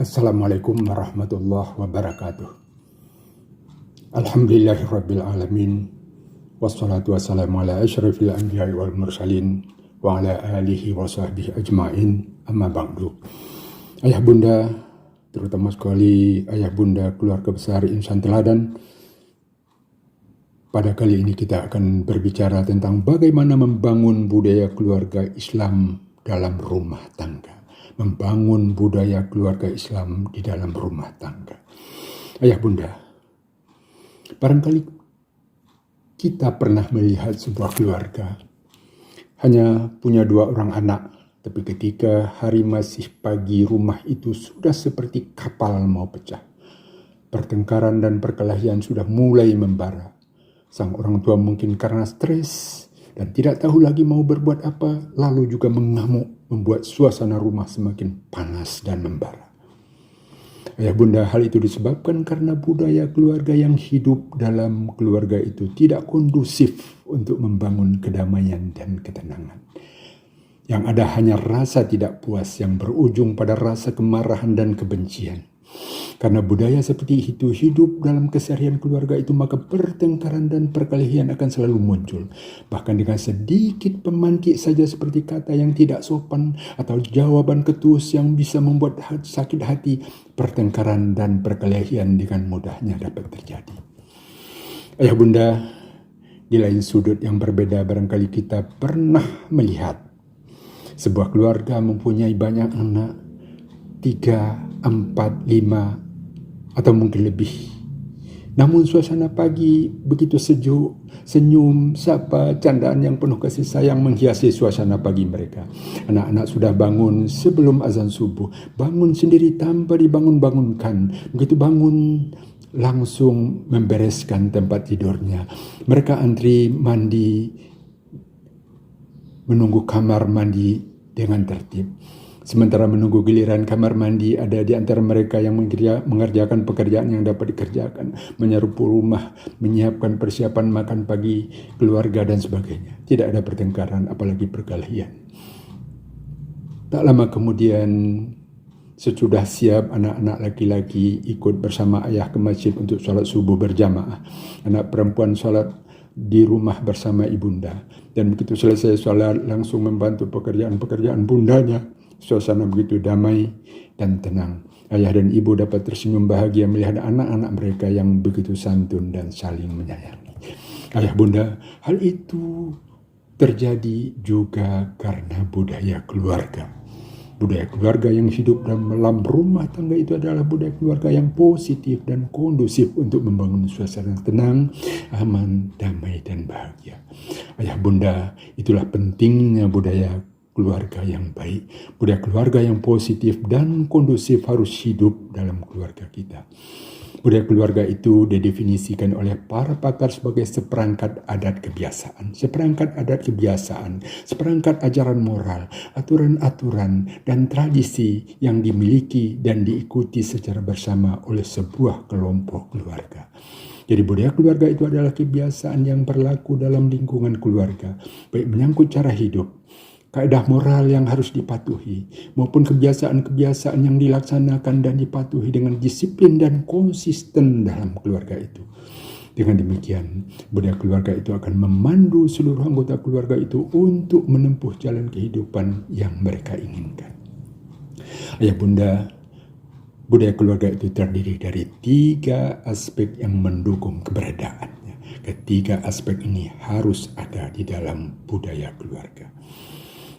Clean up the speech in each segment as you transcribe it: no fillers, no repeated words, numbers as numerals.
Assalamualaikum warahmatullahi wabarakatuh. Alhamdulillahirabbil alamin. Wassalatu wassalamu ala asyrafil anbiya'i wal mursalin wa ala alihi wa sahbihi ajmain. Amma ba'du. Ayah bunda, terutama sekali ayah bunda keluarga besar insan teladan, pada kali ini kita akan berbicara tentang bagaimana membangun budaya keluarga Islam dalam rumah tangga. Membangun budaya keluarga Islam di dalam rumah tangga. Ayah bunda, barangkali kita pernah melihat sebuah keluarga hanya punya 2 orang anak, tapi ketika hari masih pagi rumah itu sudah seperti kapal mau pecah. Pertengkaran dan perkelahian sudah mulai membara. Sang orang tua mungkin karena stres dan tidak tahu lagi mau berbuat apa, lalu juga mengamuk, membuat suasana rumah semakin panas dan membara. Ayah bunda, hal itu disebabkan karena budaya keluarga yang hidup dalam keluarga itu tidak kondusif untuk membangun kedamaian dan ketenangan. Yang ada hanya rasa tidak puas yang berujung pada rasa kemarahan dan kebencian. Karena budaya seperti itu hidup dalam keseharian keluarga itu, maka pertengkaran dan perkelahian akan selalu muncul. Bahkan dengan sedikit pemantik saja seperti kata yang tidak sopan atau jawaban ketus yang bisa membuat sakit hati, pertengkaran dan perkelahian dengan mudahnya dapat terjadi. Ayah bunda, di lain sudut yang berbeda barangkali kita pernah melihat sebuah keluarga mempunyai banyak anak, 3, 4, 5 atau mungkin lebih. Namun suasana pagi begitu sejuk, senyum, sapa, candaan yang penuh kasih sayang menghiasi suasana pagi mereka. Anak-anak sudah bangun sebelum azan subuh, bangun sendiri tanpa dibangun-bangunkan. Begitu bangun langsung membereskan tempat tidurnya. Mereka antri mandi, menunggu kamar mandi dengan tertib. Sementara menunggu giliran kamar mandi, ada di antara mereka yang mengerjakan pekerjaan yang dapat dikerjakan, menyapu rumah, menyiapkan persiapan makan pagi keluarga dan sebagainya. Tidak ada pertengkaran, apalagi perkelahian. Tak lama kemudian, sesudah siap, anak-anak laki-laki ikut bersama ayah ke masjid untuk sholat subuh berjamaah. Anak perempuan sholat di rumah bersama ibunda. Dan begitu selesai sholat, langsung membantu pekerjaan-pekerjaan bundanya. Suasana begitu damai dan tenang. Ayah dan ibu dapat tersenyum bahagia melihat anak-anak mereka yang begitu santun dan saling menyayangi. Ayah bunda, hal itu terjadi juga karena budaya keluarga. Budaya keluarga yang hidup dalam rumah tangga itu adalah budaya keluarga yang positif dan kondusif untuk membangun suasana tenang, aman, damai, dan bahagia. Ayah bunda, itulah pentingnya budaya keluarga yang baik. Budaya keluarga yang positif dan kondusif harus hidup dalam keluarga kita. Budaya keluarga itu didefinisikan oleh para pakar sebagai seperangkat adat kebiasaan, seperangkat ajaran moral, aturan-aturan, dan tradisi yang dimiliki dan diikuti secara bersama oleh sebuah kelompok keluarga. Jadi budaya keluarga itu adalah kebiasaan yang berlaku dalam lingkungan keluarga, baik menyangkut cara hidup, kaedah moral yang harus dipatuhi, maupun kebiasaan-kebiasaan yang dilaksanakan dan dipatuhi dengan disiplin dan konsisten dalam keluarga itu. Dengan demikian, budaya keluarga itu akan memandu seluruh anggota keluarga itu untuk menempuh jalan kehidupan yang mereka inginkan. Ayah bunda, budaya keluarga itu terdiri dari 3 aspek yang mendukung keberadaannya. Ketiga aspek ini harus ada di dalam budaya keluarga.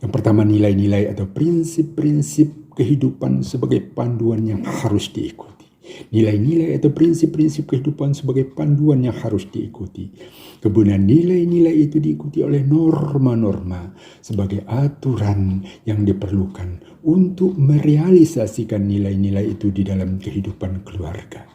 Yang pertama, nilai-nilai atau prinsip-prinsip kehidupan sebagai panduan yang harus diikuti. Nilai-nilai atau prinsip-prinsip kehidupan sebagai panduan yang harus diikuti. Kemudian nilai-nilai itu diikuti oleh norma-norma sebagai aturan yang diperlukan untuk merealisasikan nilai-nilai itu di dalam kehidupan keluarga.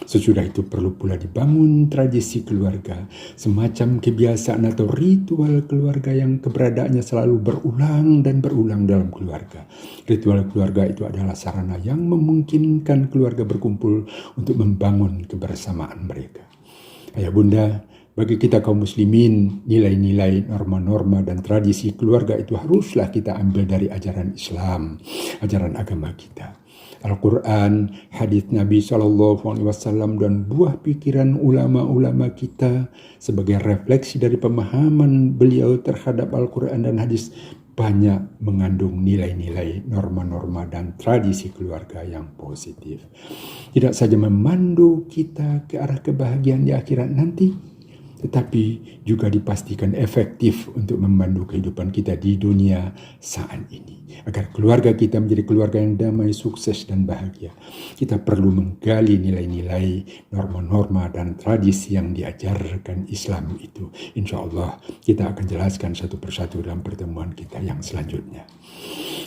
Sesudah itu perlu pula dibangun tradisi keluarga, semacam kebiasaan atau ritual keluarga yang keberadaannya selalu berulang dan berulang dalam keluarga. Ritual keluarga itu adalah sarana yang memungkinkan keluarga berkumpul untuk membangun kebersamaan mereka. Ayah bunda, Bagi kita kaum muslimin, nilai-nilai, norma-norma, dan tradisi keluarga itu haruslah kita ambil dari ajaran Islam, ajaran agama kita. Al-Quran, hadis Nabi SAW, dan buah pikiran ulama-ulama kita sebagai refleksi dari pemahaman beliau terhadap Al-Quran dan hadis banyak mengandung nilai-nilai, norma-norma, dan tradisi keluarga yang positif. Tidak saja memandu kita ke arah kebahagiaan di akhirat nanti, tetapi juga dipastikan efektif untuk memandu kehidupan kita di dunia saat ini. Agar keluarga kita menjadi keluarga yang damai, sukses, dan bahagia, kita perlu menggali nilai-nilai, norma-norma, dan tradisi yang diajarkan Islam itu. Insya Allah kita akan jelaskan satu persatu dalam pertemuan kita yang selanjutnya.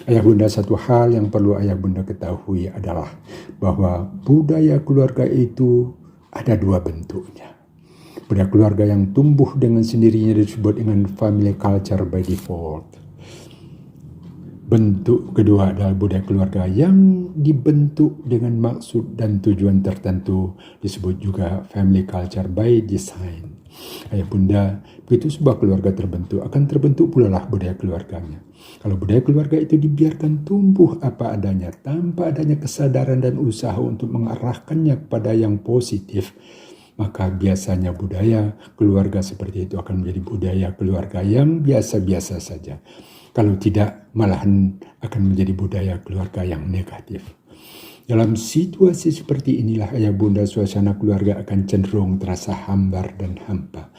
Ayah bunda, satu hal yang perlu ayah bunda ketahui adalah bahwa budaya keluarga itu ada dua bentuknya. Budaya keluarga yang tumbuh dengan sendirinya disebut dengan family culture by default. Bentuk kedua adalah budaya keluarga yang dibentuk dengan maksud dan tujuan tertentu, disebut juga family culture by design. Ayah bunda, begitu sebuah keluarga terbentuk, akan terbentuk pula lah budaya keluarganya. Kalau budaya keluarga itu dibiarkan tumbuh apa adanya, tanpa adanya kesadaran dan usaha untuk mengarahkannya kepada yang positif, maka biasanya budaya keluarga seperti itu akan menjadi budaya keluarga yang biasa-biasa saja. Kalau tidak, malahan akan menjadi budaya keluarga yang negatif. Dalam situasi seperti inilah ayah bunda, suasana keluarga akan cenderung terasa hambar dan hampa.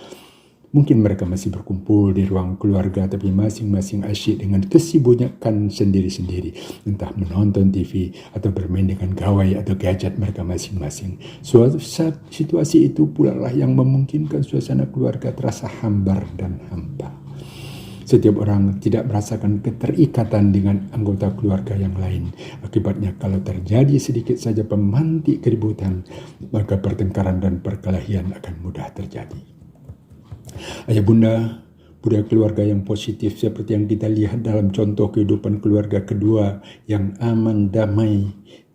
Mungkin mereka masih berkumpul di ruang keluarga, tapi masing-masing asyik dengan kesibukan sendiri-sendiri. Entah menonton TV atau bermain dengan gawai atau gadget mereka masing-masing. Situasi itu pula lah yang memungkinkan suasana keluarga terasa hambar dan hampa. Setiap orang tidak merasakan keterikatan dengan anggota keluarga yang lain. Akibatnya kalau terjadi sedikit saja pemantik keributan, maka pertengkaran dan perkelahian akan mudah terjadi. Ayah bunda, budaya keluarga yang positif seperti yang kita lihat dalam contoh kehidupan keluarga kedua yang aman damai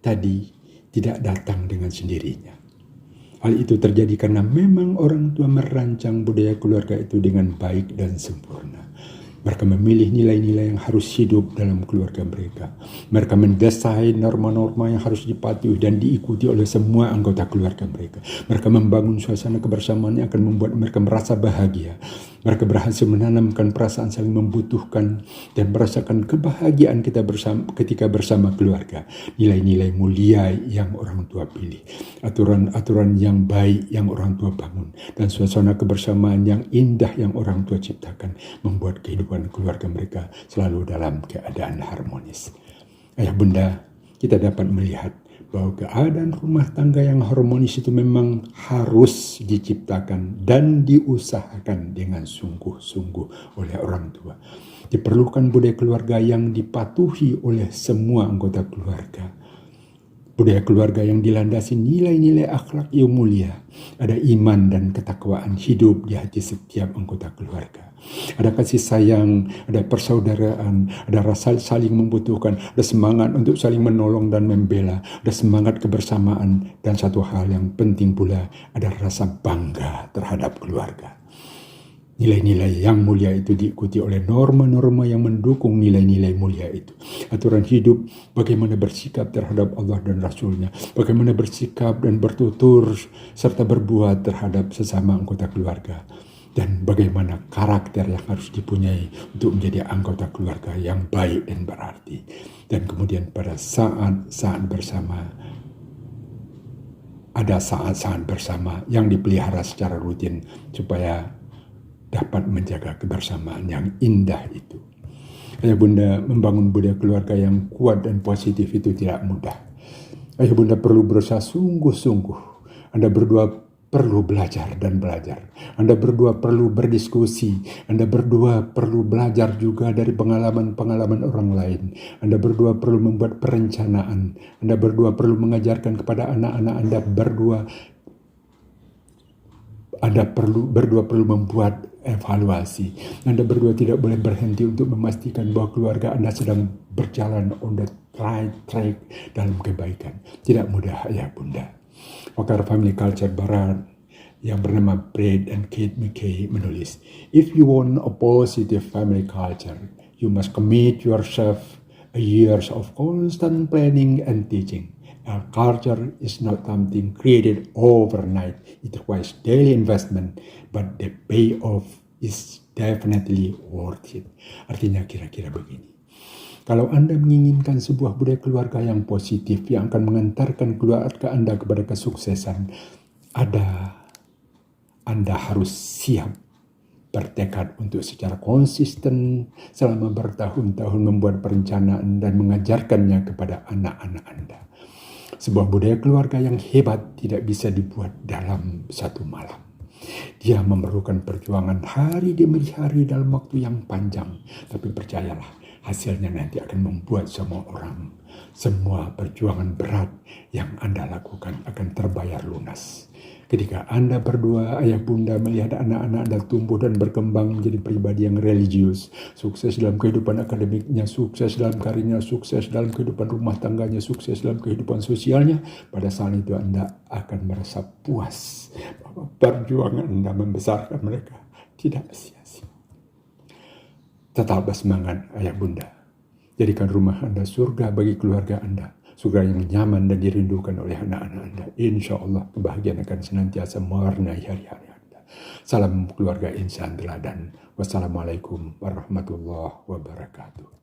tadi tidak datang dengan sendirinya. Hal itu terjadi karena memang orang tua merancang budaya keluarga itu dengan baik dan sempurna. Mereka memilih nilai-nilai yang harus hidup dalam keluarga mereka. Mereka mendesain norma-norma yang harus dipatuhi dan diikuti oleh semua anggota keluarga mereka. Mereka membangun suasana kebersamaan yang akan membuat mereka merasa bahagia. Mereka berhasil menanamkan perasaan saling membutuhkan dan merasakan kebahagiaan kita ketika bersama keluarga. Nilai-nilai mulia yang orang tua pilih. Aturan-aturan yang baik yang orang tua bangun. Dan suasana kebersamaan yang indah yang orang tua ciptakan membuat kehidupan keluarga mereka selalu dalam keadaan harmonis. Ayah bunda, kita dapat melihat bahwa keadaan rumah tangga yang harmonis itu memang harus diciptakan dan diusahakan dengan sungguh-sungguh oleh orang tua. Diperlukan budaya keluarga yang dipatuhi oleh semua anggota keluarga. Budaya keluarga yang dilandasi nilai-nilai akhlak yang mulia. Ada iman dan ketakwaan hidup di hati setiap anggota keluarga. Ada kasih sayang, ada persaudaraan, ada rasa saling membutuhkan, ada semangat untuk saling menolong dan membela, ada semangat kebersamaan, dan satu hal yang penting pula, ada rasa bangga terhadap keluarga. Nilai-nilai yang mulia itu diikuti oleh norma-norma yang mendukung nilai-nilai mulia itu. Aturan hidup, bagaimana bersikap terhadap Allah dan Rasul-Nya, bagaimana bersikap dan bertutur serta berbuat terhadap sesama anggota keluarga, dan bagaimana karakter yang harus dipunyai untuk menjadi anggota keluarga yang baik dan berarti. Dan kemudian pada saat-saat bersama, ada saat-saat bersama yang dipelihara secara rutin supaya dapat menjaga kebersamaan yang indah itu. Ayah bunda, membangun budaya keluarga yang kuat dan positif itu tidak mudah. Ayah bunda perlu berusaha sungguh-sungguh. Anda berdua perlu belajar dan belajar. Anda berdua perlu berdiskusi. Anda berdua perlu belajar juga dari pengalaman-pengalaman orang lain. Anda berdua perlu membuat perencanaan. Anda berdua perlu mengajarkan kepada anak-anak Anda berdua. Anda berdua perlu membuat evaluasi. Anda berdua tidak boleh berhenti untuk memastikan bahwa keluarga Anda sedang berjalan on the right track dalam kebaikan. Tidak mudah ayah bunda. Pakar family culture barat yang bernama Brad and Kate McKay menulis, "If you want a positive family culture, you must commit yourself a years of constant planning and teaching. A culture is not something created overnight. It requires daily investment, but the payoff is definitely worth it." Artinya kira-kira begini. Kalau Anda menginginkan sebuah budaya keluarga yang positif, yang akan mengantarkan keluarga Anda kepada kesuksesan, Anda harus siap bertekad untuk secara konsisten selama bertahun-tahun membuat perencanaan dan mengajarkannya kepada anak-anak Anda. Sebuah budaya keluarga yang hebat tidak bisa dibuat dalam satu malam. Dia memerlukan perjuangan hari demi hari dalam waktu yang panjang. Tapi percayalah, hasilnya nanti akan membuat semua perjuangan berat yang Anda lakukan akan terbayar lunas. Ketika Anda berdua, ayah bunda, melihat anak-anak Anda tumbuh dan berkembang menjadi pribadi yang religius, sukses dalam kehidupan akademiknya, sukses dalam karirnya, sukses dalam kehidupan rumah tangganya, sukses dalam kehidupan sosialnya, pada saat itu Anda akan merasa puas bahwa perjuangan Anda membesarkan mereka tidak sia-sia. Tetap bersemangat, ayah bunda. Jadikan rumah Anda surga bagi keluarga Anda. Surga yang nyaman dan dirindukan oleh anak-anak Anda. Insya Allah kebahagiaan akan senantiasa mewarnai hari-hari Anda. Salam keluarga insan teladan. Wassalamualaikum warahmatullahi wabarakatuh.